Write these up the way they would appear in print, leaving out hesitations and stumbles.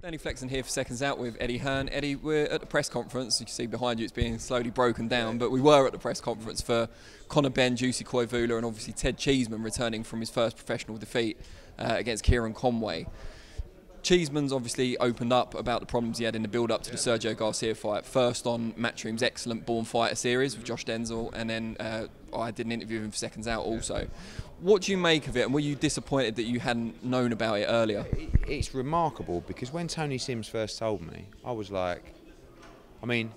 Danny Flexen here for Seconds Out with Eddie Hearn. Eddie, we're at the press conference. You can see behind you it's being slowly broken down, but we were at the press conference for Conor Benn, Juicy Koivula, and obviously Ted Cheeseman returning from his first professional defeat against Kieron Conway. Cheeseman's obviously opened up about the problems he had in the build-up to the Sergio Garcia fight. First on Matchroom's excellent Born Fighter series with Josh Denzel, and then I did an interview with him for Seconds Out also. What do you make of it, and were you disappointed that you hadn't known about it earlier? It's remarkable because when Tony Sims first told me, I was like, I mean,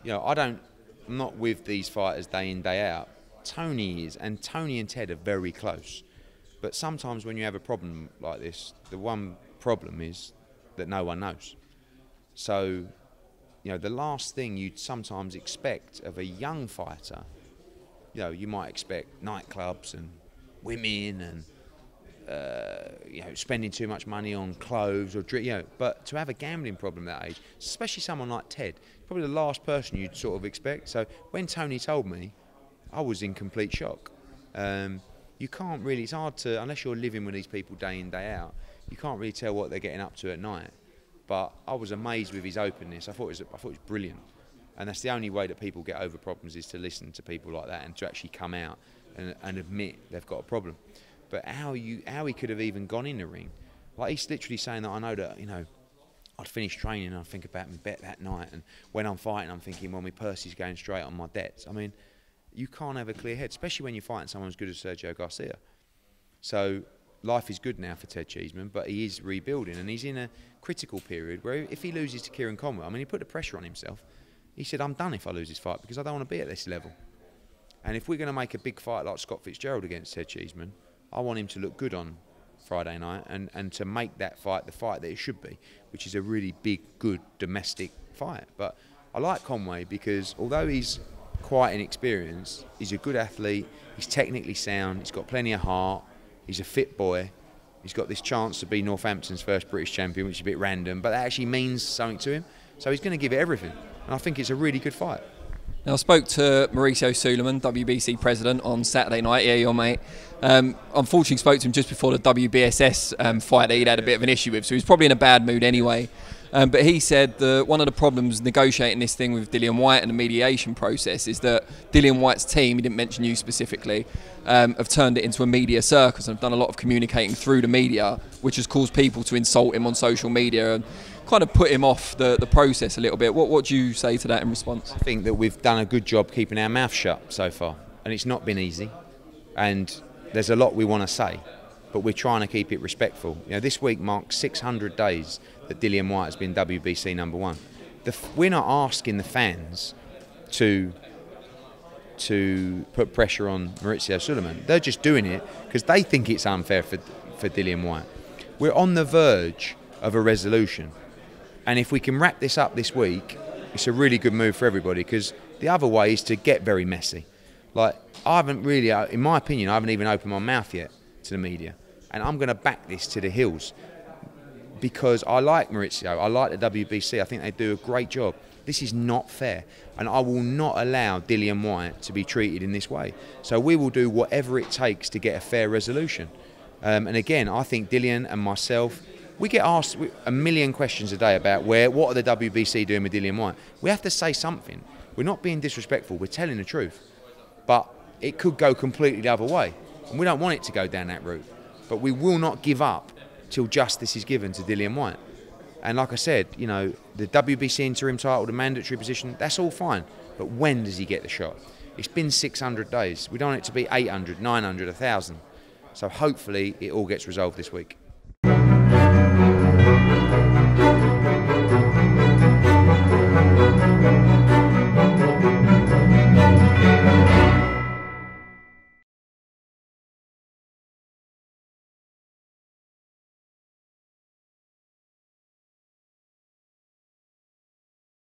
you know, I'm not with these fighters day in, day out. Tony is, and Tony and Ted are very close. But sometimes when you have a problem like this, the one problem is that no one knows. So, you know, the last thing you'd sometimes expect of a young fighter, you know, you might expect nightclubs and women and you know, spending too much money on clothes or drink, you know, but to have a gambling problem at that age, especially someone like Ted, probably the last person you'd sort of expect. So when Tony told me, I was in complete shock. You can't really, it's hard to, unless you're living with these people day in, day out, you can't really tell what they're getting up to at night. But I was amazed with his openness. I thought it was brilliant. And that's the only way that people get over problems, is to listen to people like that and to actually come out and admit they've got a problem. But how he could have even gone in the ring, like he's literally saying that, I know that, you know, I'd finish training and I'd think about my bet that night, and when I'm fighting I'm thinking, well, my purse is going straight on my debts. I mean, you can't have a clear head, especially when you're fighting someone as good as Sergio Garcia. So life is good now for Ted Cheeseman, but he is rebuilding, and he's in a critical period where if he loses to Kieron Conway, I mean, he put the pressure on himself. He said, I'm done if I lose this fight because I don't want to be at this level. And if we're going to make a big fight like Scott Fitzgerald against Ted Cheeseman, I want him to look good on Friday night and to make that fight the fight that it should be, which is a really big, good domestic fight. But I like Conway because although he's quite inexperienced, he's a good athlete, he's technically sound, he's got plenty of heart, he's a fit boy, he's got this chance to be Northampton's first British champion, which is a bit random, but that actually means something to him. So he's going to give it everything, and I think it's a really good fight. Now, I spoke to Mauricio Sulaiman, WBC President, on Saturday night. Yeah, your mate. Unfortunately, spoke to him just before the WBSS fight that he'd had a bit of an issue with, so he's probably in a bad mood anyway. But he said that one of the problems negotiating this thing with Dillian Whyte and the mediation process is that Dillian Whyte's team, he didn't mention you specifically, have turned it into a media circus and have done a lot of communicating through the media, which has caused people to insult him on social media and kind of put him off the process a little bit. What do you say to that in response? I think that we've done a good job keeping our mouth shut so far, and it's not been easy, and there's a lot we want to say, but we're trying to keep it respectful. You know, this week marks 600 days that Dillian Whyte has been WBC #1. We're not asking the fans to put pressure on Mauricio Sulaiman. They're just doing it because they think it's unfair for Dillian Whyte. We're on the verge of a resolution, and if we can wrap this up this week, it's a really good move for everybody, because the other way is to get very messy. Like, I haven't really, in my opinion, I haven't even opened my mouth yet to the media, and I'm going to back this to the hills because I like Mauricio, I like the WBC, I think they do a great job. This is not fair, and I will not allow Dillian Whyte to be treated in this way. So we will do whatever it takes to get a fair resolution. And again, I think Dillian and myself, we get asked a million questions a day about what are the WBC doing with Dillian Whyte. We have to say something. We're not being disrespectful, we're telling the truth. But it could go completely the other way, and we don't want it to go down that route. But we will not give up till justice is given to Dillian Whyte. And like I said, you know, the WBC interim title, the mandatory position, that's all fine. But when does he get the shot? It's been 600 days. We don't want it to be 800, 900, 1,000. So hopefully it all gets resolved this week.